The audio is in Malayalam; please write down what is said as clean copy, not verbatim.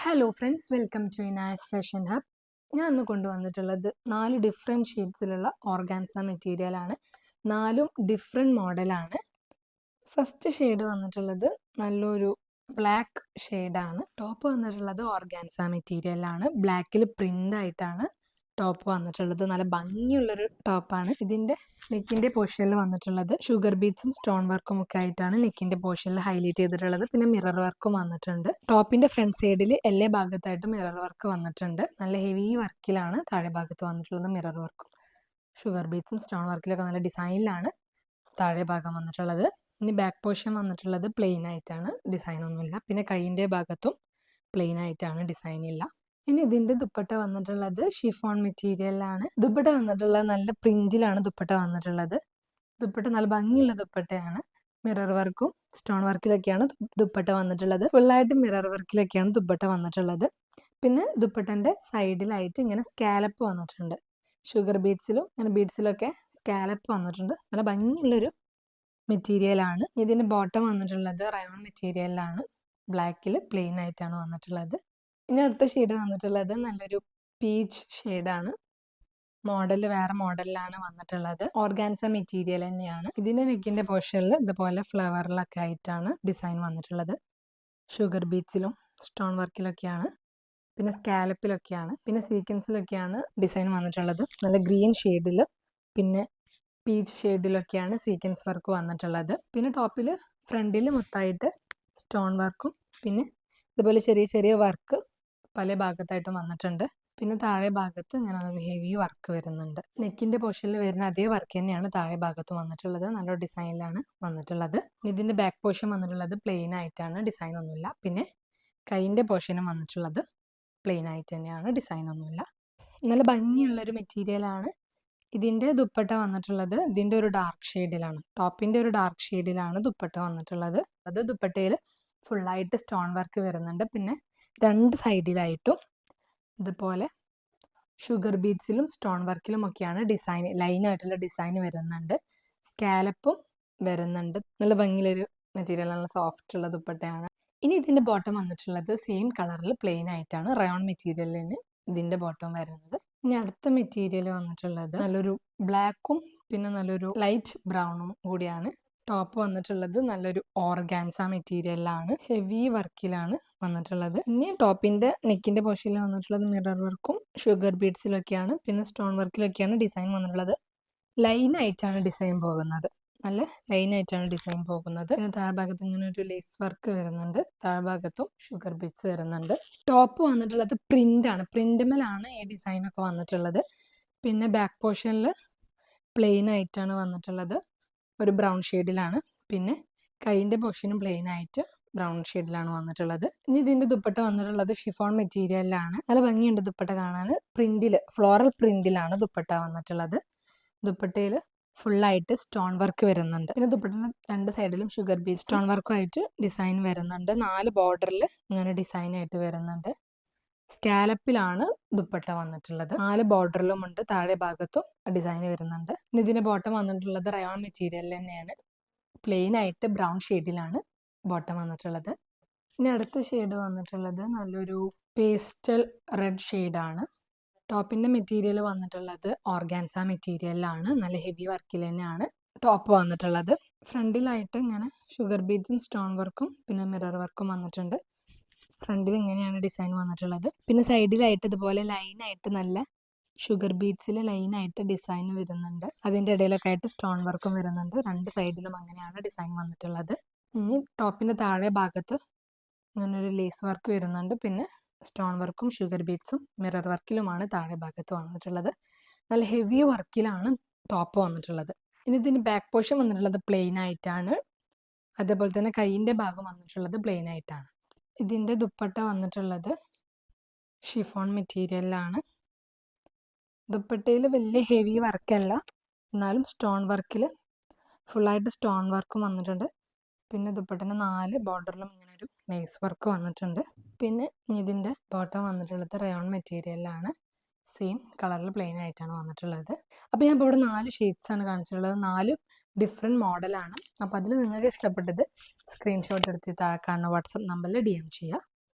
Hello friends, welcome to Inas fashion hub. ഞാൻ ഇന്ന് കൊണ്ടുവന്നിട്ടുള്ളത് 4 ഡിഫറെൻറ്റ് ഷെയ്ഡ്സിലുള്ള ഓർഗാൻസ മെറ്റീരിയലാണ്. 4ഉം ഡിഫറെൻറ്റ് മോഡലാണ്. ഫസ്റ്റ് ഷെയ്ഡ് വന്നിട്ടുള്ളത് നല്ലൊരു ബ്ലാക്ക് ഷെയ്ഡാണ്. ടോപ്പ് വന്നിട്ടുള്ളത് ഓർഗാൻസ മെറ്റീരിയലാണ്. ബ്ലാക്കിൽ പ്രിൻ്റ് ആയിട്ടാണ് ടോപ്പ് വന്നിട്ടുള്ളത്. നല്ല ഭംഗിയുള്ളൊരു ടോപ്പാണ്. ഇതിൻ്റെ നെക്കിൻ്റെ പോർഷനിൽ വന്നിട്ടുള്ളത് ഷുഗർ ബീഡ്സും സ്റ്റോൺ വർക്കും ഒക്കെ ആയിട്ടാണ് നെക്കിൻ്റെ പോർഷനിൽ ഹൈലൈറ്റ് ചെയ്തിട്ടുള്ളത്. പിന്നെ മിറർ വർക്കും വന്നിട്ടുണ്ട്. ടോപ്പിൻ്റെ ഫ്രണ്ട് സൈഡിൽ എല്ലാ ഭാഗത്തായിട്ട് മിറർ വർക്ക് വന്നിട്ടുണ്ട്. നല്ല ഹെവി വർക്കിലാണ് താഴെ ഭാഗത്ത് വന്നിട്ടുള്ളത്. മിറർ വർക്കും ഷുഗർ ബീഡ്സും സ്റ്റോൺ വർക്കിലൊക്കെ നല്ല ഡിസൈനിലാണ് താഴെ ഭാഗം വന്നിട്ടുള്ളത്. ഇനി ബാക്ക് പോർഷൻ വന്നിട്ടുള്ളത് പ്ലെയിൻ ആയിട്ടാണ്, ഡിസൈൻ ഒന്നുമില്ല. പിന്നെ കൈയിൻ്റെ ഭാഗത്തും പ്ലെയിൻ ആയിട്ടാണ്, ഡിസൈൻ ഇല്ല. ഇനി ഇതിൻ്റെ ദുപ്പട്ട വന്നിട്ടുള്ളത് ഷിഫോൺ മെറ്റീരിയലാണ്. ദുപ്പട്ട വന്നിട്ടുള്ളത് നല്ല പ്രിന്റിലാണ് ദുപ്പട്ട വന്നിട്ടുള്ളത്. ദുപ്പട്ട നല്ല ഭംഗിയുള്ള ദുപ്പട്ടയാണ്. മിറർ വർക്കും സ്റ്റോൺ വർക്കിലൊക്കെയാണ് ദുപ്പട്ട വന്നിട്ടുള്ളത്. ഫുള്ളായിട്ട് മിറർ വർക്കിലൊക്കെയാണ് ദുപ്പട്ട വന്നിട്ടുള്ളത്. പിന്നെ ദുപ്പട്ടൻ്റെ സൈഡിലായിട്ട് ഇങ്ങനെ സ്കാലപ്പ് വന്നിട്ടുണ്ട്. ഷുഗർ ബീഡ്സിലും ഇങ്ങനെ ബീഡ്സിലൊക്കെ സ്കാലപ്പ് വന്നിട്ടുണ്ട്. നല്ല ഭംഗിയുള്ളൊരു മെറ്റീരിയലാണ്. ഇതിൻ്റെ ബോട്ടം വന്നിട്ടുള്ളത് റയോൺ മെറ്റീരിയലിലാണ്. ബ്ലാക്കിൽ പ്ലെയിൻ ആയിട്ടാണ് വന്നിട്ടുള്ളത്. ഇനി അടുത്ത ഷെയ്ഡ് വന്നിട്ടുള്ളത് നല്ലൊരു പീച്ച് ഷെയ്ഡാണ്. മോഡൽ വേറെ മോഡലിലാണ് വന്നിട്ടുള്ളത്. ഓർഗാൻസ മെറ്റീരിയൽ തന്നെയാണ്. ഇതിൻ്റെ നെക്കിൻ്റെ പോർഷനിൽ ഇതുപോലെ ഫ്ലവറിലൊക്കെ ആയിട്ടാണ് ഡിസൈൻ വന്നിട്ടുള്ളത്. ഷുഗർ ബീഡ്സിലും സ്റ്റോൺ വർക്കിലൊക്കെയാണ്, പിന്നെ സ്കാലപ്പിലൊക്കെയാണ്, പിന്നെ സ്വീക്വൻസിലൊക്കെയാണ് ഡിസൈൻ വന്നിട്ടുള്ളത്. നല്ല ഗ്രീൻ ഷെയ്ഡിൽ പിന്നെ പീച്ച് ഷെയ്ഡിലൊക്കെയാണ് സ്വീക്വൻസ് വർക്ക് വന്നിട്ടുള്ളത്. പിന്നെ ടോപ്പിൽ ഫ്രണ്ടിൽ മൊത്തമായിട്ട് സ്റ്റോൺ വർക്കും പിന്നെ ഇതുപോലെ ചെറിയ ചെറിയ വർക്ക് പല ഭാഗത്തായിട്ടും വന്നിട്ടുണ്ട്. പിന്നെ താഴെ ഭാഗത്ത് ഇങ്ങനെ ഒരു ഹെവി വർക്ക് വരുന്നുണ്ട്. നെക്കിൻ്റെ പോർഷനിൽ വരുന്ന അതേ വർക്ക് തന്നെയാണ് താഴെ ഭാഗത്ത് വന്നിട്ടുള്ളത്. നല്ലൊരു ഡിസൈനിലാണ് വന്നിട്ടുള്ളത്. ഇതിൻ്റെ ബാക്ക് പോർഷൻ വന്നിട്ടുള്ളത് പ്ലെയിൻ ആയിട്ടാണ്, ഡിസൈൻ ഒന്നുമില്ല. പിന്നെ കൈയിൻ്റെ പോർഷനും വന്നിട്ടുള്ളത് പ്ലെയിൻ ആയിട്ട് തന്നെയാണ്, ഡിസൈൻ ഒന്നുമില്ല. നല്ല ഭംഗിയുള്ളൊരു മെറ്റീരിയലാണ്. ഇതിൻ്റെ ദുപ്പട്ട വന്നിട്ടുള്ളത് ഇതിൻ്റെ ഒരു ഡാർക്ക് ഷെയ്ഡിലാണ്. ടോപ്പിൻ്റെ ഒരു ഡാർക്ക് ഷെയ്ഡിലാണ് ദുപ്പട്ട വന്നിട്ടുള്ളത്. അത് ദുപ്പട്ടയിൽ ഫുള്ളായിട്ട് സ്റ്റോൺ വർക്ക് വരുന്നുണ്ട്. പിന്നെ രണ്ട് സൈഡിലായിട്ടും ഇതുപോലെ ഷുഗർ ബീഡ്സിലും സ്റ്റോൺ വർക്കിലും ഒക്കെയാണ് ഡിസൈൻ, ലൈനായിട്ടുള്ള ഡിസൈൻ വരുന്നുണ്ട്. സ്കാലപ്പും വരുന്നുണ്ട്. നല്ല ഭംഗിയുള്ളൊരു മെറ്റീരിയൽ, നല്ല സോഫ്റ്റ് ഉള്ള ദുപ്പട്ടയാണ്. ഇനി ഇതിൻ്റെ ബോട്ടം വന്നിട്ടുള്ളത് സെയിം കളറിൽ പ്ലെയിൻ ആയിട്ടാണ്, റയോൺ മെറ്റീരിയലിന് ഇതിൻ്റെ ബോട്ടം വരുന്നത്. ഇനി അടുത്ത മെറ്റീരിയൽ വന്നിട്ടുള്ളത് നല്ലൊരു ബ്ലാക്കും പിന്നെ നല്ലൊരു ലൈറ്റ് ബ്രൗണും കൂടിയാണ്. ടോപ്പ് വന്നിട്ടുള്ളത് നല്ലൊരു ഓർഗാൻസ മെറ്റീരിയലാണ്, ഹെവി വർക്കിലാണ് വന്നിട്ടുള്ളത്. ഇനി ടോപ്പിൻ്റെ നെക്കിൻ്റെ പോർഷനിൽ വന്നിട്ടുള്ളത് മിറർ വർക്കും ഷുഗർ ബീഡ്സിലൊക്കെയാണ്, പിന്നെ സ്റ്റോൺ വർക്കിലൊക്കെയാണ് ഡിസൈൻ വന്നിട്ടുള്ളത്. ലൈനായിട്ടാണ് ഡിസൈൻ പോകുന്നത്, നല്ല ലൈനായിട്ടാണ് ഡിസൈൻ പോകുന്നത്. പിന്നെ താഴ്ഭാഗത്ത് ഇങ്ങനെ ഒരു ലേസ് വർക്ക് വരുന്നുണ്ട്. താഴ്ഭാഗത്തും ഷുഗർ ബീഡ്സ് വരുന്നുണ്ട്. ടോപ്പ് വന്നിട്ടുള്ളത് പ്രിൻ്റാണ്, പ്രിൻ്റുമേലാണ് ഈ ഡിസൈനൊക്കെ വന്നിട്ടുള്ളത്. പിന്നെ ബാക്ക് പോർഷനിൽ പ്ലെയിൻ ആയിട്ടാണ് വന്നിട്ടുള്ളത്, ഒരു ബ്രൗൺ ഷെയ്ഡിലാണ്. പിന്നെ കൈയിൻ്റെ പോർഷനും പ്ലെയിൻ ആയിട്ട് ബ്രൗൺ ഷെയ്ഡിലാണ് വന്നിട്ടുള്ളത്. ഇനി ഇതിൻ്റെ ദുപ്പട്ട വന്നിട്ടുള്ളത് ഷിഫോൺ മെറ്റീരിയലിലാണ്. നല്ല ഭംഗിയുണ്ട് ദുപ്പട്ട കാണാൻ. പ്രിന്റിൽ ഫ്ലോറൽ പ്രിന്റിലാണ് ദുപ്പട്ട വന്നിട്ടുള്ളത്. ദുപ്പട്ടയിൽ ഫുള്ളായിട്ട് സ്റ്റോൺ വർക്ക് വരുന്നുണ്ട്. പിന്നെ ദുപ്പട്ടയുടെ രണ്ട് സൈഡിലും ഷുഗർ ബീഡ് സ്റ്റോൺ വർക്കും ആയിട്ട് ഡിസൈൻ വരുന്നുണ്ട്. 4 ബോർഡറിൽ ഇങ്ങനെ ഡിസൈൻ ആയിട്ട് വരുന്നുണ്ട്. സ്കാലപ്പിലാണ് ദുപ്പട്ട വന്നിട്ടുള്ളത്. 4 ബോർഡറിലും ഉണ്ട്, താഴെ ഭാഗത്തും ഡിസൈൻ വരുന്നുണ്ട്. ഇതിന്റെ ബോട്ടം വന്നിട്ടുള്ളത് റയോൺ മെറ്റീരിയൽ തന്നെയാണ്. പ്ലെയിൻ ആയിട്ട് ബ്രൗൺ ഷെയ്ഡിലാണ് ബോട്ടം വന്നിട്ടുള്ളത്. ഇനി അടുത്ത ഷെയ്ഡ് വന്നിട്ടുള്ളത് നല്ലൊരു പേസ്റ്റൽ റെഡ് ഷെയ്ഡാണ്. ടോപ്പിന്റെ മെറ്റീരിയൽ വന്നിട്ടുള്ളത് ഓർഗാൻസ മെറ്റീരിയലിലാണ്. നല്ല ഹെവി വർക്കിൽ തന്നെയാണ് ടോപ്പ് വന്നിട്ടുള്ളത്. ഫ്രണ്ടിലായിട്ട് ഇങ്ങനെ ഷുഗർ ബീഡ്സും സ്റ്റോൺ വർക്കും പിന്നെ മിറർ വർക്കും വന്നിട്ടുണ്ട്. ഫ്രണ്ടിൽ ഇങ്ങനെയാണ് ഡിസൈൻ വന്നിട്ടുള്ളത്. പിന്നെ സൈഡിലായിട്ട് ഇതുപോലെ ലൈനായിട്ട് നല്ല ഷുഗർ ബീഡ്സിൽ ലൈനായിട്ട് ഡിസൈൻ വരുന്നുണ്ട്. അതിൻ്റെ ഇടയിലൊക്കെ ആയിട്ട് സ്റ്റോൺ വർക്കും വരുന്നുണ്ട്. രണ്ട് സൈഡിലും അങ്ങനെയാണ് ഡിസൈൻ വന്നിട്ടുള്ളത്. ഇനി ടോപ്പിൻ്റെ താഴെ ഭാഗത്ത് ഇങ്ങനെ ഒരു ലേസ് വർക്ക് വരുന്നുണ്ട്. പിന്നെ സ്റ്റോൺ വർക്കും ഷുഗർ ബീഡ്സും മിറർ വർക്കിലുമാണ് താഴെ ഭാഗത്ത് വന്നിട്ടുള്ളത്. നല്ല ഹെവി വർക്കിലാണ് ടോപ്പ് വന്നിട്ടുള്ളത്. ഇനി ഇതിന് ബാക്ക് പോർഷൻ വന്നിട്ടുള്ളത് പ്ലെയിൻ ആയിട്ടാണ്. അതേപോലെ തന്നെ കൈയിൻ്റെ ഭാഗം വന്നിട്ടുള്ളത് പ്ലെയിൻ ആയിട്ടാണ്. ഇതിൻ്റെ ദുപ്പട്ട വന്നിട്ടുള്ളത് ഷിഫോൺ മെറ്റീരിയലിലാണ്. ദുപ്പട്ടയിൽ വലിയ ഹെവി വർക്കല്ല, എന്നാലും സ്റ്റോൺ വർക്കിൽ ഫുള്ളായിട്ട് സ്റ്റോൺ വർക്കും വന്നിട്ടുണ്ട്. പിന്നെ ദുപ്പട്ടൻ്റെ 4 ബോർഡറിലും ഇങ്ങനെ ഒരു ലേസ് വർക്ക് വന്നിട്ടുണ്ട്. പിന്നെ ഇതിൻ്റെ ബോട്ടം വന്നിട്ടുള്ളത് റയോൺ മെറ്റീരിയലിലാണ്. സെയിം കളറിൽ പ്ലെയിൻ ആയിട്ടാണ് വന്നിട്ടുള്ളത്. അപ്പോൾ ഞാൻ ഇപ്പോൾ ഇവിടെ 4 ഷെയ്ഡ്സാണ് കാണിച്ചിട്ടുള്ളത്. 4 ഡിഫറെൻറ്റ് മോഡലാണ്. അപ്പോൾ അതിൽ നിങ്ങൾക്ക് ഇഷ്ടപ്പെട്ടത് സ്ക്രീൻഷോട്ട് എടുത്ത് താഴെ കാണുന്ന വാട്സപ്പ് നമ്പറിൽ DM ചെയ്യുക.